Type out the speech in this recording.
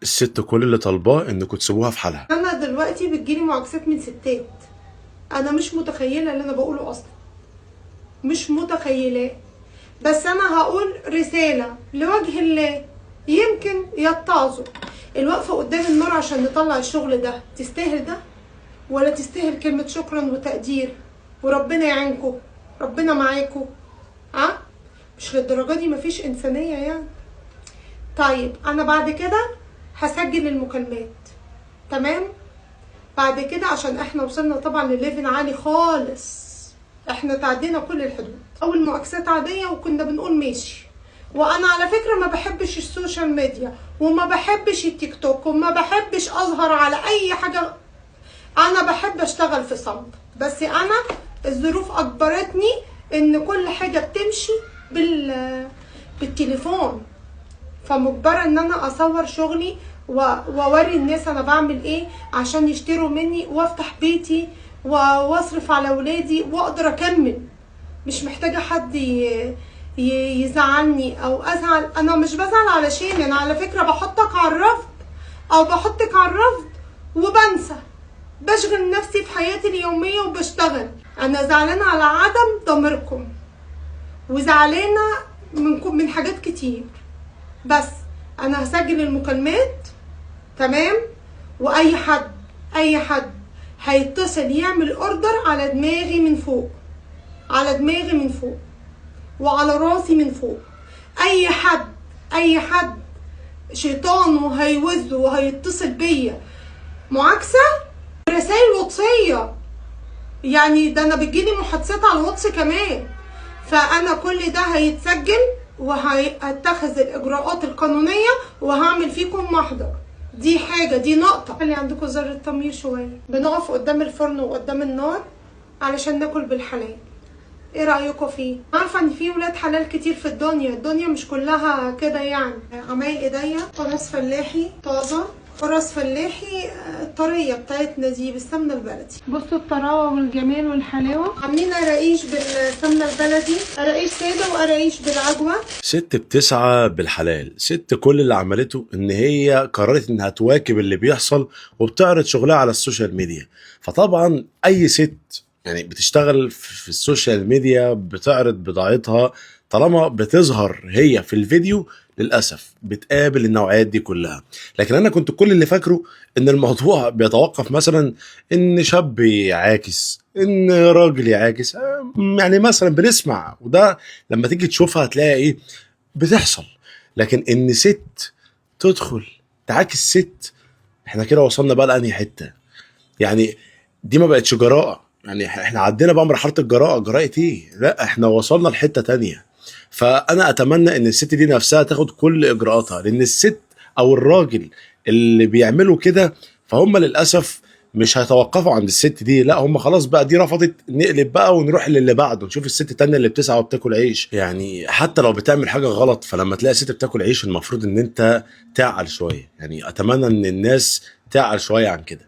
الست كل اللي طالباه انكم تسيبوها في حالها. انا دلوقتي بتجيلي معاكسات من ستات، انا مش متخيله اللي انا بقوله اصلا، مش متخيلاه. بس انا هقول رساله لوجه الله، يمكن يتعظوا. الوقفه قدام النار عشان نطلع الشغل ده تستاهل ده؟ ولا تستاهل كلمه شكرا وتقدير وربنا يعينكم، ربنا معاكم؟ مش للدرجه دي، مفيش انسانيه يعني. طيب انا بعد كده هسجل المكالمات، تمام؟ بعد كده عشان احنا وصلنا طبعا لليفل عالي خالص، احنا تعدينا كل الحدود. اول معاكسات عاديه وكنا بنقول ماشي. وانا على فكره ما بحبش السوشيال ميديا وما بحبش التيك توك وما بحبش اظهر على اي حاجه، انا بحب اشتغل في صمت. بس انا الظروف اجبرتني ان كل حاجه بتمشي بالتليفون، فمجبره ان انا اصور شغلي واوري الناس انا بعمل ايه عشان يشتروا مني وافتح بيتي واصرف على ولادي واقدر اكمل. مش محتاجه حد يزعلني او ازعل. انا مش بزعل علشان انا على فكره بحطك على الرفض او بحطك على الرفض وبنسى، بشغل نفسي في حياتي اليوميه وبشتغل. انا زعلانه على عدم ضميركم وزعلانه منكم من حاجات كتير. بس انا هسجل المكالمات، تمام؟ واي حد هيتصل يعمل اوردر على دماغي من فوق، على دماغي من فوق وعلى راسي من فوق. اي حد شيطانه هيوزه وهيتصل بيا معاكسه، رسائل واتسيه يعني، ده انا بتجيلي محادثات على الواتس كمان. فانا كل ده هيتسجل وهتخذ الاجراءات القانونيه وهعمل فيكم محضر. دي حاجه، دي نقطه. خلي عندكم ذره ضمير شويه. بنقف قدام الفرن وقدام النار علشان ناكل بالحلال. ايه رايكم فيه؟ عارفه ان في ولاد حلال كتير في الدنيا مش كلها كده يعني. عمايل ايديا قرص فلاحي طازه، قرص فلاحي طريه بتاعتنا دي بالسمنه البلدي. بصوا الطراوه والجمال والحلاوه. عاملين قراقيش بالسمنه البلدي، قراقيش ساده وقراقيش بالعجوه. ست بتسعى بالحلال، ست كل اللي عملته ان هي قررت انها تواكب اللي بيحصل وبتعرض شغلها على السوشيال ميديا. فطبعا اي ست يعني بتشتغل في السوشيال ميديا بتعرض بضاعتها، طالما بتظهر هي في الفيديو للأسف بتقابل النوعيات دي كلها. لكن أنا كنت كل اللي فاكره إن الموضوع بيتوقف مثلا إن شاب يعاكس، إن راجل يعاكس، يعني مثلا بنسمع، وده لما تيجي تشوفها هتلاقي إيه بتحصل. لكن إن ست تدخل تعاكس ست، إحنا كده وصلنا بقى لأنهي حتة؟ يعني دي ما بقتش جراءة، يعني احنا عدينا بقى مرحله الجراءه. جراءه ايه؟ لا احنا وصلنا لحته تانية. فانا اتمنى ان الست دي نفسها تاخد كل اجراءاتها، لان الست او الراجل اللي بيعملوا كده فهم للاسف مش هيتوقفوا عند الست دي، لا هم خلاص بقى دي رفضت، نقلب بقى ونروح للي بعده، نشوف الست التانية اللي بتسعى وبتاكل عيش. يعني حتى لو بتعمل حاجه غلط، فلما تلاقي ست بتاكل عيش المفروض ان انت تعقل شويه. يعني اتمنى ان الناس تعقل شويه عن كده.